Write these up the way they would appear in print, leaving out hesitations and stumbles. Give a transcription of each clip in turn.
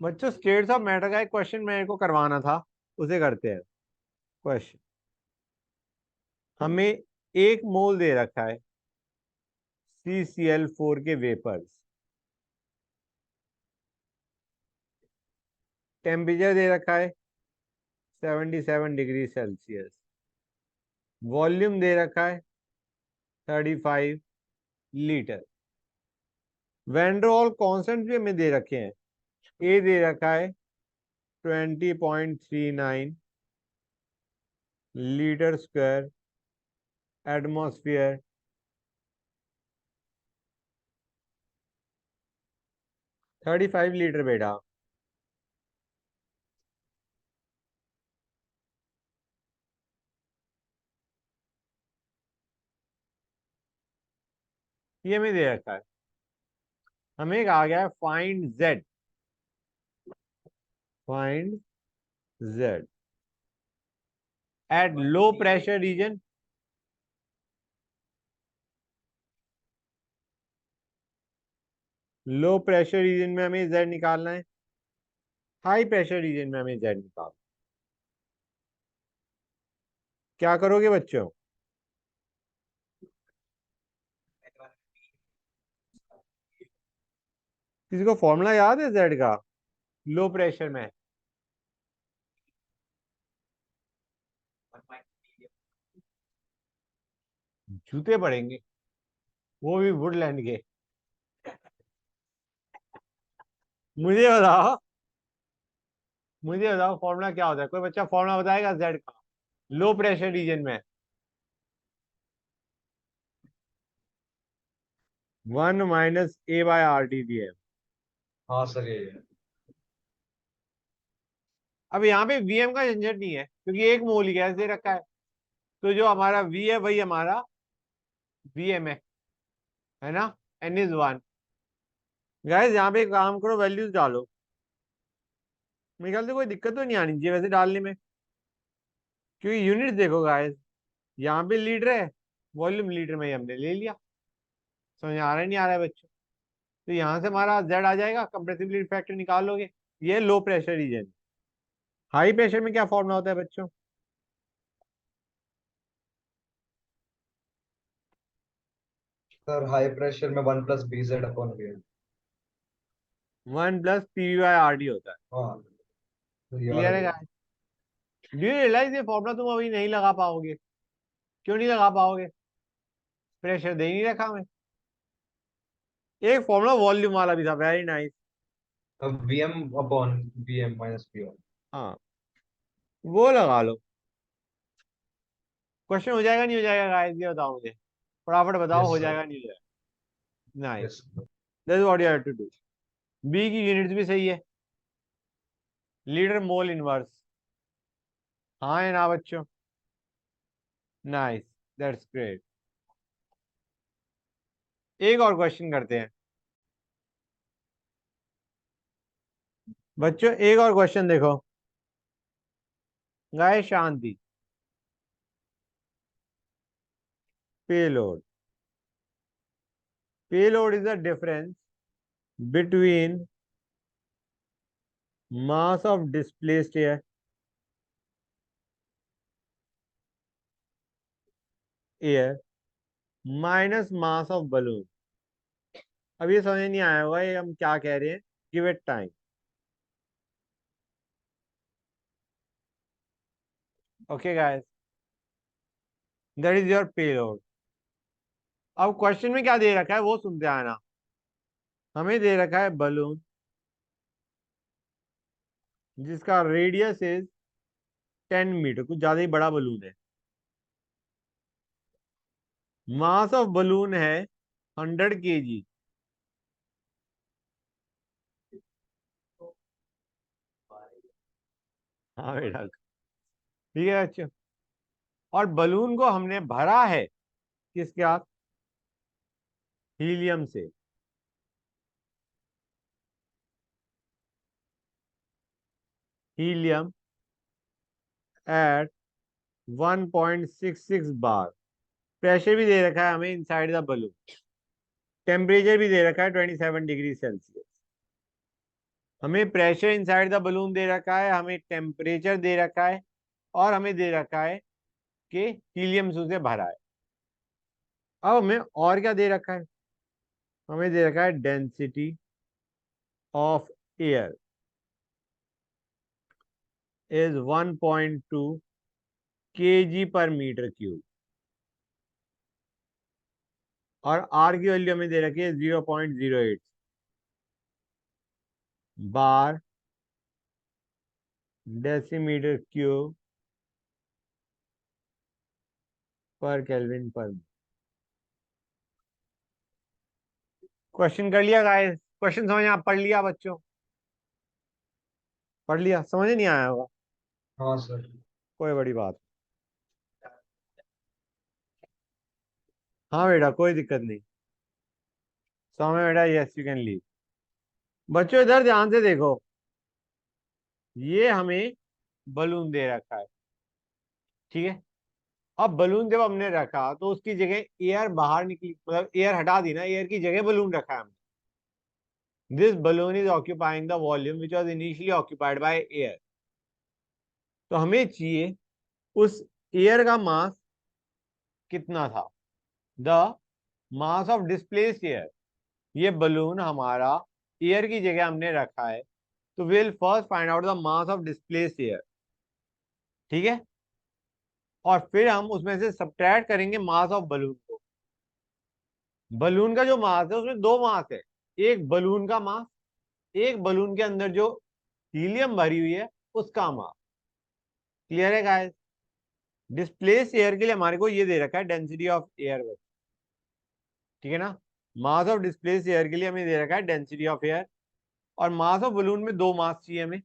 बच्चों states of matter का एक क्वेश्चन मेरे को करवाना था, उसे करते हैं। क्वेश्चन, हमें 1 मोल दे रखा है CCl4 के वेपर्स। टेम्परेचर दे रखा है 77 डिग्री सेल्सियस। वॉल्यूम दे रखा है 35 लीटर। वैन कॉन्स्टेंट भी हमें दे रखे हैं। ए दे रखा है 20.39 लीटर स्क्वायर एटमॉस्फेयर। 35 लीटर बेटा। ये हमें दे रखा है। हमें एक आ गया है find Z. Find Z at low pressure region. Low pressure region में हमें जेड निकालना है। हाई प्रेशर रीजन में हमें जेड निकालना। क्या करोगे बच्चों? किसी को फॉर्मूला याद है जेड का लो प्रेशर में? जूते पड़ेंगे, वो भी वुडलैंड के। मुझे बताओ, मुझे बताओ फॉर्मूला क्या होता है? कोई बच्चा फॉर्मूला बताएगा जेड का लो प्रेशर रीजन में? 1 - A/RT। हाँ सर ये है। अब यहाँ पे वीएम का झंझट नहीं है क्योंकि 1 मोल ही गैस दे रखा है। तो जो हमारा वी है वही हमारा वीएम है ना। N=1। गाइस यहाँ पे एक काम करो, वैल्यूज डालो। मेरे ख्याल से कोई दिक्कत तो नहीं आनी चाहिए वैसे डालने में, क्योंकि यूनिट देखो गाइस, यहाँ पे लीटर है, वॉल्यूम लीटर में ही हमने ले लिया। समझ आ रहा है नहीं आ रहा है बच्चों? तो यहाँ से हमारा जेड आ जाएगा, कंप्रेसिबिलिटी फैक्टर निकाल लोगे। ये low pressure region. High pressure में क्या फॉर्मूला होता है बच्चों? सर हाई प्रेशर में 1 + BZ/V। 1 + PV/RT होता है। हाँ तो ये वाला क्लियर है भी है। गाइस? डू यू रियलाइज ये फॉर्मूला तुम अभी नहीं लगा पाओगे? क्यों नहीं लगा पाओगे? प्रेशर दे ही नहीं रखा हमें। एक फॉर्मूला वॉल्यूम वाला भी था, वेरी नाइस। अब VM/VM - V1। हाँ, वो लगा लो। क्वेश्चन हो जाएगा नहीं हो जाएगा गाइस, ये बताओ मुझे, फटाफट बताओ, यस हो सर। जाएगा नहीं हो जाएगा? Nice, yes. That's what you have to do. B की यूनिट्स भी सही है, लीटर मोल इनवर्स। हाँ है ना बच्चों? Nice, that's great. एक और क्वेश्चन करते हैं बच्चों, एक और क्वेश्चन देखो। Guys Shanti. Payload. Payload is the difference between mass of displaced air minus mass of balloon. अब ये समझ नहीं आया होगा ये हम क्या कह रहे हैं। Give it time. Okay guys, that is your payload. अब क्वेश्चन में क्या दे रखा है वो सुनते आना। हमें दे रखा है बलून जिसका रेडियस इज 10 मीटर, कुछ ज्यादा ही बड़ा बलून है। मास ऑफ बलून है 100 kg। हाँ बेटा, ठीक है बच्चों। और बलून को हमने भरा है किसके साथ? हीलियम से। Helium eight 1.66 bar. प्रेशर भी दे रखा है हमें इनसाइड द बलून। टेम्परेचर भी दे रखा है 27 डिग्री सेल्सियस। हमें प्रेशर इनसाइड द बलून दे रखा है, हमें टेम्परेचर दे रखा है, और हमें दे रखा है कि हीलियम से उसे भरा है। अब हमें और क्या दे रखा है? हमें दे रखा है density of air is 1.2 kg पर मीटर क्यूब, और आर की वैल्यू हमें दे रखी है 0.08 बार डेसीमीटर क्यूब पर केल्विन पर। क्वेश्चन कर लिया गाइस? क्वेश्चन समझ आप पढ़ लिया बच्चों? पढ़ लिया? समझ नहीं आया होगा? हाँ सर। कोई बड़ी बात। हाँ बेटा, कोई दिक्कत नहीं। सौम्य बेटा, यस यू कैन लीव। बच्चों इधर ध्यान से देखो, ये हमें बलून दे रखा है, ठीक है। अब बलून जब हमने रखा तो उसकी जगह एयर बाहर निकली, मतलब एयर हटा दी ना, एयर की जगह बलून रखा है हमने। This balloon is occupying the volume which was initially occupied by air. तो हमें चाहिए उस एयर का मास कितना था, the mass of displaced air. ये बलून हमारा एयर की जगह हमने रखा है, तो will first find out the mass of displaced air, ठीक है। और फिर हम उसमें से सब्ट्रैक्ट करेंगे मास ऑफ बलून को। बलून का जो मास है उसमें दो मास है, एक बलून का मास, एक बलून के अंदर जो हीलियम भरी हुई है उसका मास। क्लियर है गाइस? डिस्प्लेस एयर के लिए हमारे को ये दे रखा है डेंसिटी ऑफ एयर, ठीक है ना। मास ऑफ डिस्प्लेस एयर के लिए हमें दे रखा है डेंसिटी ऑफ एयर, और मास ऑफ बलून में दो मास चाहिए हमें,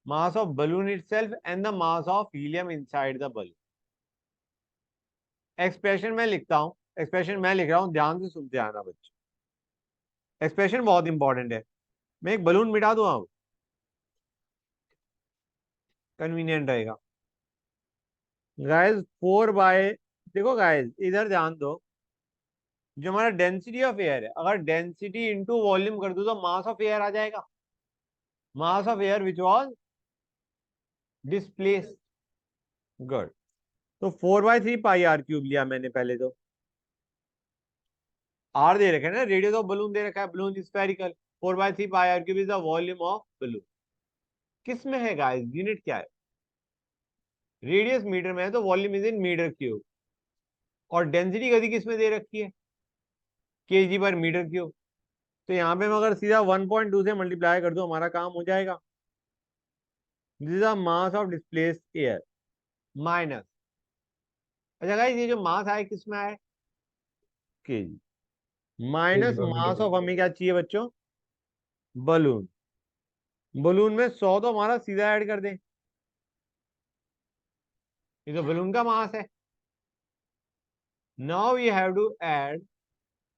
mass of balloon itself and the mass of helium inside the balloon. Expression मैं लिखता हूं, एक्सप्रेशन मैं लिख रहा हूं, ध्यान से सुनते आना बच्चों। एक्सप्रेशन बहुत इंपॉर्टेंट है। मैं एक बलून मिटा दूं, अब कन्वीनियंट रहेगा गाइस। 4 बाय, देखो गाइस इधर ध्यान दो, जो हमारा डेंसिटी ऑफ एयर है, अगर डेंसिटी इंटू वॉल्यूम कर दो तो मास ऑफ एयर आ जाएगा, mass of air which was displace. Good. तो 4/3 पाई r क्यूब लिया मैंने पहले तो। आर दे रखा है ना, रेडियस ऑफ बलून दे रखा है, balloon spherical. 4/3 pi r cube is the volume of balloon. किस में है गाइस? यूनिट क्या है? रेडियस मीटर में है तो volume is in metre cube, और डेंसिटी गति किस में दे रखी है? केजी पर मीटर क्यूब। तो यहाँ पे मैं अगर सीधा 1.2 से मल्टीप्लाई कर दूं हमारा काम हो जाएगा। This is the mass of displaced air minus, अच्छा गाइस ये जो मास आया किस में आया? केजी। केजी माइनस पर मीटर मास ऑफ क्यूब। हमें क्या चाहिए बच्चों? बलून। बलून में 100 तो हमारा सीधा ऐड कर दें, ये तो बलून का मास है। Now we have to add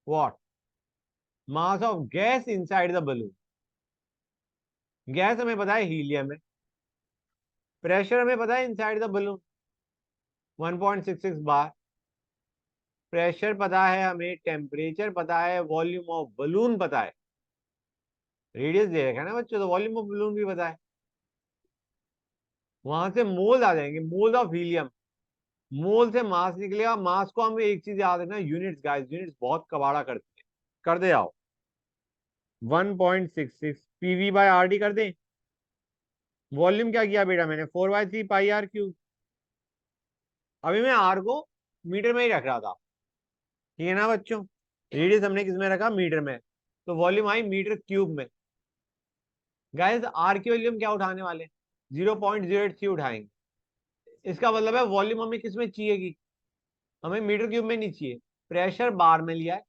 what? Mass of gas inside the balloon. Gas हमें पता है हीलियम है, प्रेशर हमें पता है inside the balloon 1.66 bar, pressure पता है हमें, टेम्परेचर पता है, वॉल्यूम ऑफ बलून पता है, रेडियस दे रखा है ना बच्चों, तो वॉल्यूम ऑफ बलून भी पता है। वहां से मोल आ जाएंगे, मोल ऑफ हीलियम। मोल से मास निकलेगा, मास को हम एक चीज याद रखना, यूनिट्स गाइस, यूनिट्स बहुत कबाड़ा करते हैं। कर दे आओ, 1.66 PV/RD कर दे। वॉल्यूम क्या किया बेटा मैंने? 4/3 पाई r क्यूब। अभी मैं आर को मीटर में ही रख रहा था, ठीक है ना बच्चों। रेडियस हमने किस में रखा? मीटर में। तो वॉल्यूम आई मीटर क्यूब में। गाइस आर की वॉल्यूम क्या उठाने वाले? 0.083 उठाएंगे। इसका मतलब है वॉल्यूम हमें किस में चाहिए? हमें मीटर क्यूब में नहीं चाहिए। प्रेशर बार में लिया है,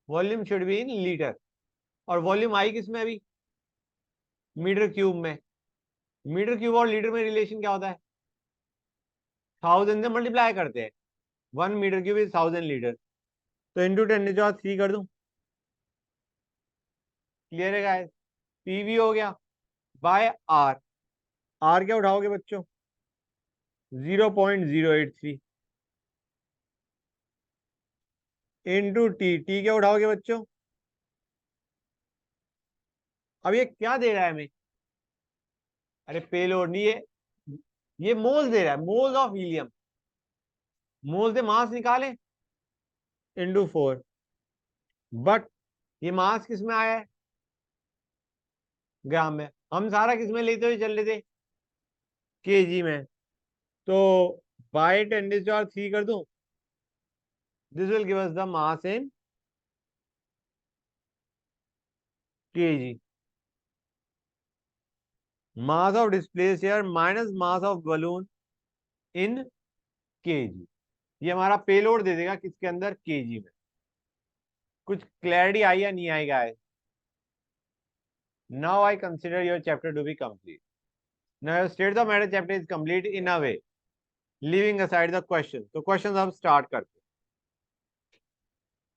volume should be in litre, और वॉल्यूम आई किस में अभी? मीटर क्यूब में। मीटर क्यूब और लीटर में रिलेशन क्या होता है? 1000 से मल्टीप्लाई करते हैं, 1 मीटर क्यूब इज 1000 लीटर, तो इंटू 10⁻³ कर दूं। क्लियर है गाइस? पीवी हो गया बाय आर। आर क्या उठाओगे बच्चों? 0.083 इंटू टी। टी क्या उठाओगे बच्चों? अब ये क्या दे रहा है हमें? अरे पेलोड नहीं, ये मोल दे रहा है, मोल ऑफ हीलियम, मोल से मास निकाले इंटू 4, बट ये मास किस में आया है, ग्राम में। हम सारा किस में लेते हुए चल रहे थे, केजी में। तो बाय 10⁻³ कर दूं, this will give us the mass in KG. Mass of displaced air minus mass of balloon in KG, ये हमारा पेलोड दे देगा किसके अंदर, केजी में। कुछ क्लैरिटी आई या नहीं आई guys? Now I consider your chapter to be complete. Now state the matter chapter is complete in a way, leaving aside the question. तो क्वेश्चन हम स्टार्ट करते हैं।